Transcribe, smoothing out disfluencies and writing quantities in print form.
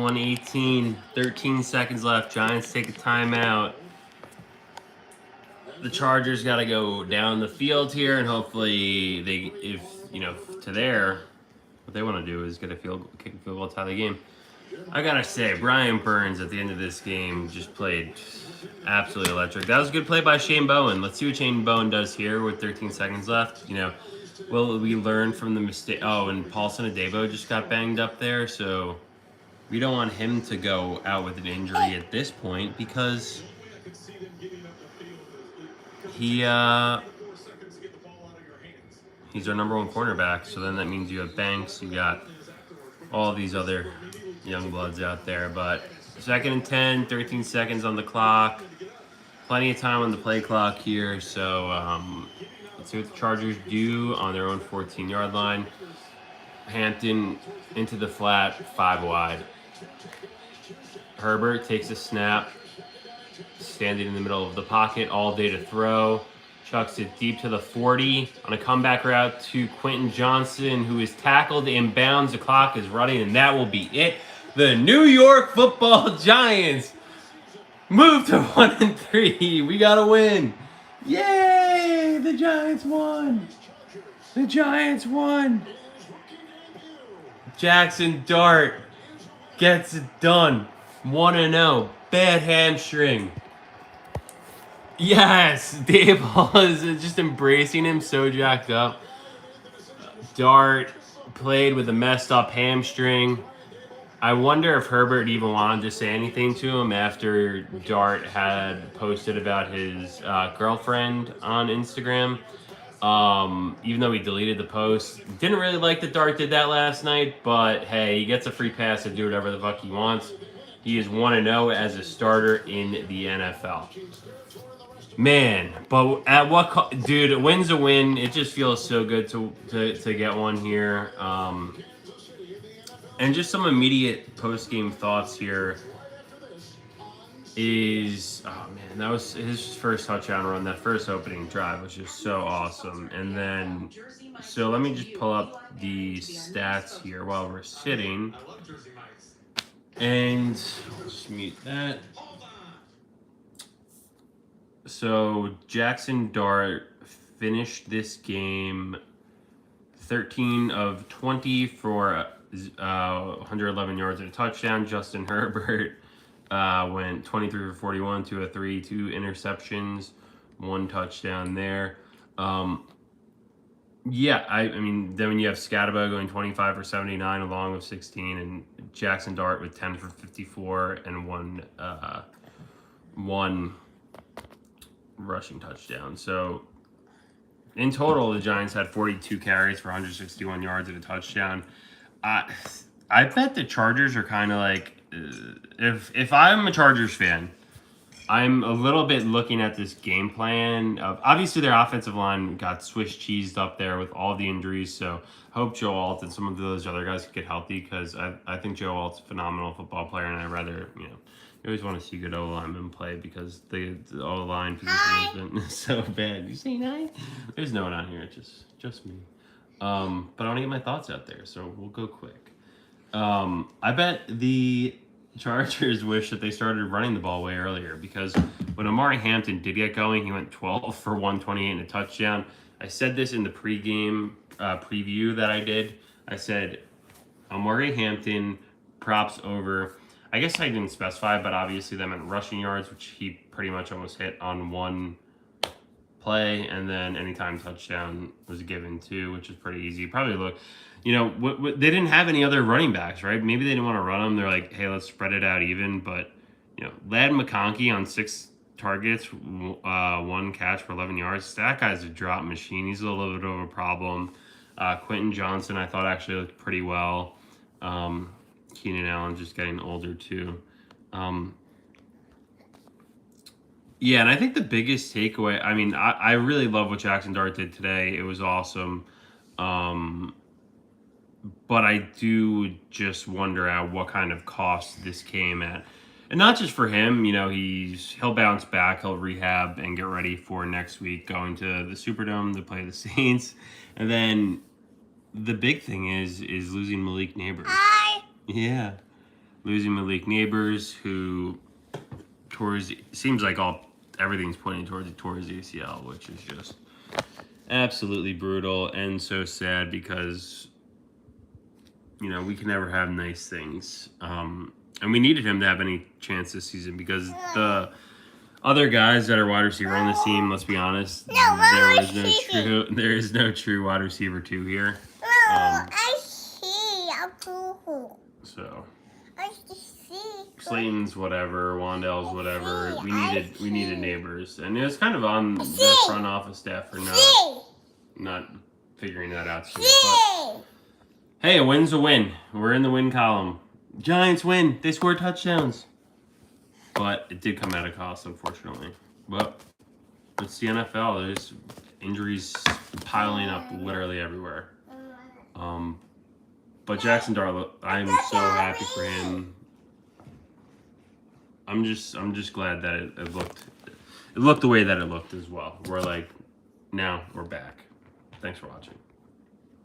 1:18, 13 seconds left. Giants take a timeout. The Chargers got to go down the field here, and hopefully to there, what they want to do is kick a field goal, tie the game. I gotta say, Brian Burns at the end of this game just played absolutely electric. That was a good play by Shane Bowen. Let's see what Shane Bowen does here with 13 seconds left. Will we learn from the mistake? Oh, and Paulson Adebo just got banged up there, so we don't want him to go out with an injury at this point because he's our number one cornerback. So then that means you have Banks, you got all these other young bloods out there. But 2nd and 10, 13 seconds on the clock. Plenty of time on the play clock here. So let's see what the Chargers do on their own 14-yard line. Hampton into the flat, 5 wide. Herbert takes a snap, standing in the middle of the pocket, all day to throw. Chucks it deep to the 40 on a comeback route to Quentin Johnson, who is tackled inbounds. The clock is running, and that will be it. The New York Football Giants move to 1-3. We got to win. Yay! The Giants won. The Giants won. Jackson Dart gets it done. 1-0. Bad hamstring. Yes, Dave Hall is just embracing him, so jacked up. Dart played with a messed up hamstring. I wonder if Herbert even wanted to say anything to him after Dart had posted about his girlfriend on Instagram. Even though he deleted the post. Didn't really like that Dart did that last night, but hey, he gets a free pass to do whatever the fuck he wants. He is 1-0 as a starter in the NFL. Man, but at what dude? A win's a win. It just feels so good to get one here. And just some immediate post-game thoughts here is, oh man, that was his first touchdown run. That first opening drive was just so awesome. And then, so let me just pull up the stats here while we're sitting. And I'll just mute that. So Jackson Dart finished this game 13 of 20 for 111 yards and a touchdown. Justin Herbert went 23 for 41, 2 of 3, 2 interceptions, 1 touchdown there. Yeah, I mean, then when you have Scatterbo going 25 for 79 along with 16, and Jackson Dart with 10 for 54 and one rushing touchdown. So in total, the Giants had 42 carries for 161 yards and a touchdown. I bet the Chargers are kind of like, if I'm a Chargers fan, I'm a little bit looking at this game plan of, obviously their offensive line got Swiss cheesed up there with all the injuries. So I hope Joe Alt and some of those other guys could get healthy, because I think Joe Alt's a phenomenal football player, and I'd rather, you always want to see good O-linemen play, because the O-line position has been so bad. You saying hi? There's no one on here, just me. But I want to get my thoughts out there, so we'll go quick. I bet the Chargers wish that they started running the ball way earlier, because when Amari Hampton did get going, he went 12 for 128 and a touchdown. I said this in the pregame preview that I did. I said Amari Hampton props over. I guess I didn't specify, but obviously that meant rushing yards, which he pretty much almost hit on one play, and then anytime touchdown was given too, which is pretty easy. Probably look, they didn't have any other running backs, right? Maybe they didn't want to run them. They're like, hey, let's spread it out even. But Ladd McConkey on 6 targets, 1 catch for 11 yards. That guy's a drop machine. He's a little bit of a problem. Quentin Johnson, I thought, actually looked pretty well. Keenan Allen just getting older too. Yeah, and I think the biggest takeaway, I mean, I really love what Jackson Dart did today. It was awesome. But I do just wonder at what kind of cost this came at. And not just for him, he'll bounce back, he'll rehab and get ready for next week, going to the Superdome to play the Saints. And then the big thing is losing Malik Neighbors. Hi. Yeah. Losing Malik Neighbors, who seems like everything's pointing towards ACL, which is just absolutely brutal and so sad because we can never have nice things. And we needed him to have any chance this season because the other guys that are wide receiver on this team, let's be honest, there is no true wide receiver 2 here. So Slayton's whatever, Wandell's whatever. We needed Neighbors, and it was kind of on the front office staff for not figuring that out soon. But hey, a win's a win. We're in the win column. Giants win. They scored touchdowns, but it did come at a cost, unfortunately. But it's the NFL. There's injuries piling up literally everywhere. But Jackson Dart, I'm so happy for him. I'm just glad that it looked the way that it looked as well. We're like, now we're back. Thanks for watching.